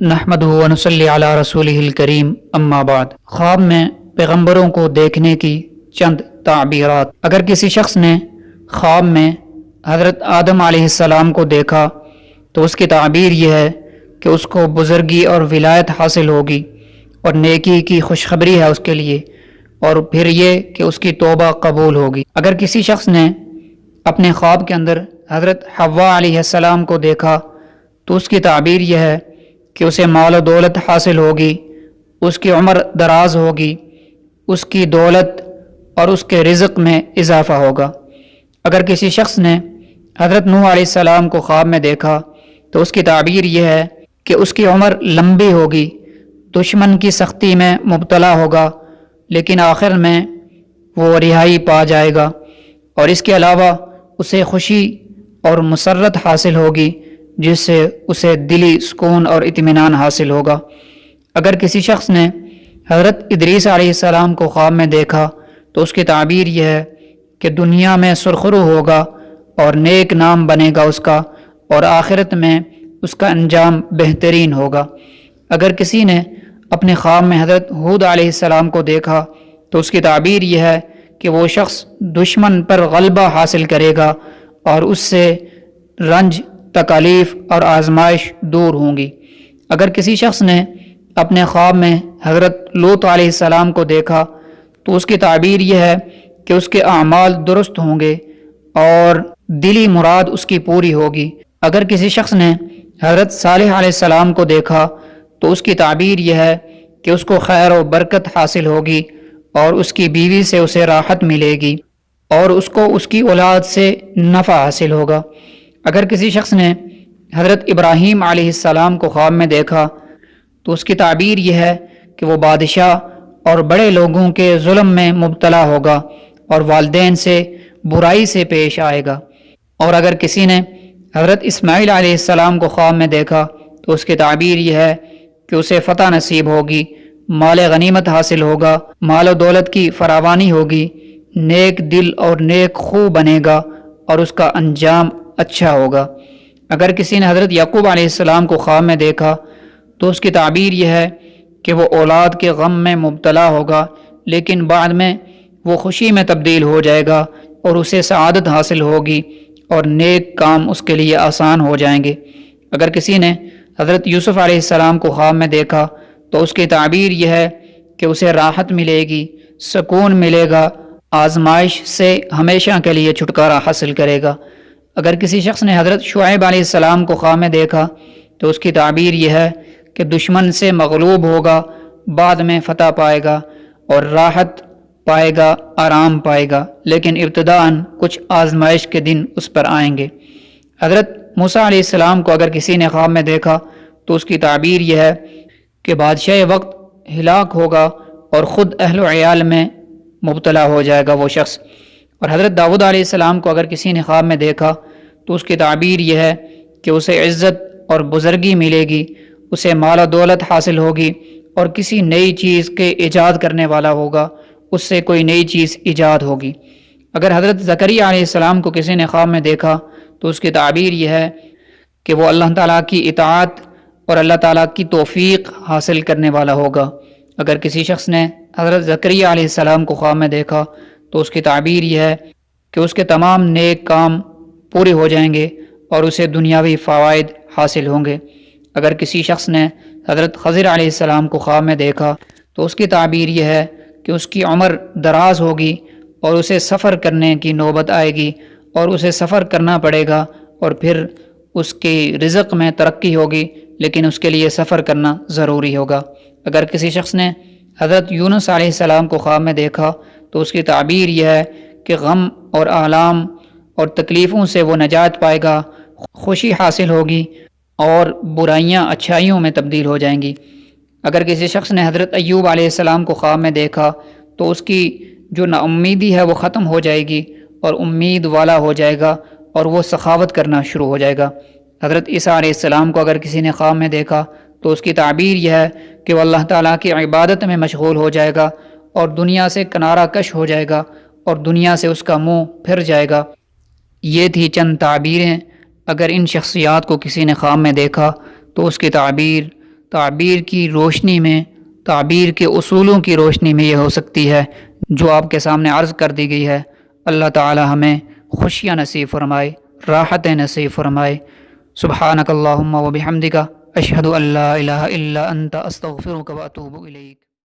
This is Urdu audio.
نحمدہ و نصلی علی رسولہ الکریم اما بعد۔ خواب میں پیغمبروں کو دیکھنے کی چند تعبیرات۔ اگر کسی شخص نے خواب میں حضرت آدم علیہ السلام کو دیکھا تو اس کی تعبیر یہ ہے کہ اس کو بزرگی اور ولایت حاصل ہوگی اور نیکی کی خوشخبری ہے اس کے لیے، اور پھر یہ کہ اس کی توبہ قبول ہوگی۔ اگر کسی شخص نے اپنے خواب کے اندر حضرت حوا علیہ السلام کو دیکھا تو اس کی تعبیر یہ ہے کہ اسے مال و دولت حاصل ہوگی، اس کی عمر دراز ہوگی، اس کی دولت اور اس کے رزق میں اضافہ ہوگا۔ اگر کسی شخص نے حضرت نوح علیہ السلام کو خواب میں دیکھا تو اس کی تعبیر یہ ہے کہ اس کی عمر لمبی ہوگی، دشمن کی سختی میں مبتلا ہوگا، لیکن آخر میں وہ رہائی پا جائے گا، اور اس کے علاوہ اسے خوشی اور مسرت حاصل ہوگی جس سے اسے دلی سکون اور اطمینان حاصل ہوگا۔ اگر کسی شخص نے حضرت ادریس علیہ السلام کو خواب میں دیکھا تو اس کی تعبیر یہ ہے کہ دنیا میں سرخرو ہوگا اور نیک نام بنے گا اس کا، اور آخرت میں اس کا انجام بہترین ہوگا۔ اگر کسی نے اپنے خواب میں حضرت ہود علیہ السلام کو دیکھا تو اس کی تعبیر یہ ہے کہ وہ شخص دشمن پر غلبہ حاصل کرے گا اور اس سے رنج، تکالیف اور آزمائش دور ہوں گی۔ اگر کسی شخص نے اپنے خواب میں حضرت لوط علیہ السلام کو دیکھا تو اس کی تعبیر یہ ہے کہ اس کے اعمال درست ہوں گے اور دلی مراد اس کی پوری ہوگی۔ اگر کسی شخص نے حضرت صالح علیہ السلام کو دیکھا تو اس کی تعبیر یہ ہے کہ اس کو خیر و برکت حاصل ہوگی اور اس کی بیوی سے اسے راحت ملے گی اور اس کو اس کی اولاد سے نفع حاصل ہوگا۔ اگر کسی شخص نے حضرت ابراہیم علیہ السلام کو خواب میں دیکھا تو اس کی تعبیر یہ ہے کہ وہ بادشاہ اور بڑے لوگوں کے ظلم میں مبتلا ہوگا اور والدین سے برائی سے پیش آئے گا۔ اور اگر کسی نے حضرت اسماعیل علیہ السلام کو خواب میں دیکھا تو اس کی تعبیر یہ ہے کہ اسے فتح نصیب ہوگی، مال غنیمت حاصل ہوگا، مال و دولت کی فراوانی ہوگی، نیک دل اور نیک خو بنے گا اور اس کا انجام اچھا ہوگا۔ اگر کسی نے حضرت یعقوب علیہ السلام کو خواب میں دیکھا تو اس کی تعبیر یہ ہے کہ وہ اولاد کے غم میں مبتلا ہوگا، لیکن بعد میں وہ خوشی میں تبدیل ہو جائے گا اور اسے سعادت حاصل ہوگی اور نیک کام اس کے لیے آسان ہو جائیں گے۔ اگر کسی نے حضرت یوسف علیہ السلام کو خواب میں دیکھا تو اس کی تعبیر یہ ہے کہ اسے راحت ملے گی، سکون ملے گا، آزمائش سے ہمیشہ کے لیے چھٹکارا حاصل کرے گا۔ اگر کسی شخص نے حضرت شعیب علیہ السلام کو خواب میں دیکھا تو اس کی تعبیر یہ ہے کہ دشمن سے مغلوب ہوگا، بعد میں فتح پائے گا اور راحت پائے گا، آرام پائے گا، لیکن ابتداءً کچھ آزمائش کے دن اس پر آئیں گے۔ حضرت موسیٰ علیہ السلام کو اگر کسی نے خواب میں دیکھا تو اس کی تعبیر یہ ہے کہ بادشاہ وقت ہلاک ہوگا اور خود اہل و عیال میں مبتلا ہو جائے گا وہ شخص۔ اور حضرت داؤد علیہ السلام کو اگر کسی نے خواب میں دیکھا تو اس کی تعبیر یہ ہے کہ اسے عزت اور بزرگی ملے گی، اسے مال و دولت حاصل ہوگی اور کسی نئی چیز کے ایجاد کرنے والا ہوگا، اس سے کوئی نئی چیز ایجاد ہوگی۔ اگر حضرت زکریا علیہ السلام کو کسی نے خواب میں دیکھا تو اس کی تعبیر یہ ہے کہ وہ اللہ تعالیٰ کی اطاعت اور اللہ تعالیٰ کی توفیق حاصل کرنے والا ہوگا۔ اگر کسی شخص نے حضرت زکریا علیہ السلام کو خواب میں دیکھا تو اس کی تعبیر یہ ہے کہ اس کے تمام نیک کام پورے ہو جائیں گے اور اسے دنیاوی فوائد حاصل ہوں گے۔ اگر کسی شخص نے حضرت خضر علیہ السلام کو خواب میں دیکھا تو اس کی تعبیر یہ ہے کہ اس کی عمر دراز ہوگی اور اسے سفر کرنے کی نوبت آئے گی اور اسے سفر کرنا پڑے گا، اور پھر اس کی رزق میں ترقی ہوگی، لیکن اس کے لیے سفر کرنا ضروری ہوگا۔ اگر کسی شخص نے حضرت یونس علیہ السلام کو خواب میں دیکھا تو اس کی تعبیر یہ ہے کہ غم اور آلام اور تکلیفوں سے وہ نجات پائے گا، خوشی حاصل ہوگی اور برائیاں اچھائیوں میں تبدیل ہو جائیں گی۔ اگر کسی شخص نے حضرت ایوب علیہ السلام کو خواب میں دیکھا تو اس کی جو نا امیدی ہے وہ ختم ہو جائے گی اور امید والا ہو جائے گا اور وہ سخاوت کرنا شروع ہو جائے گا۔ حضرت عیسیٰ علیہ السلام کو اگر کسی نے خواب میں دیکھا تو اس کی تعبیر یہ ہے کہ وہ اللہ تعالیٰ کی عبادت میں مشغول ہو جائے گا اور دنیا سے کنارہ کش ہو جائے گا اور دنیا سے اس کا منہ پھر جائے گا۔ یہ تھی چند تعبیریں۔ اگر ان شخصیات کو کسی نے خواب میں دیکھا تو اس کی تعبیر تعبیر کی روشنی میں، تعبیر کے اصولوں کی روشنی میں یہ ہو سکتی ہے جو آپ کے سامنے عرض کر دی گئی ہے۔ اللہ تعالی ہمیں خوشیاں نصیب فرمائے، راحتیں نصیب فرمائے۔ سبحانک اللہم و بحمدک، اشہد ان لا الہ الا انت، استغفرک و اتوب الیک۔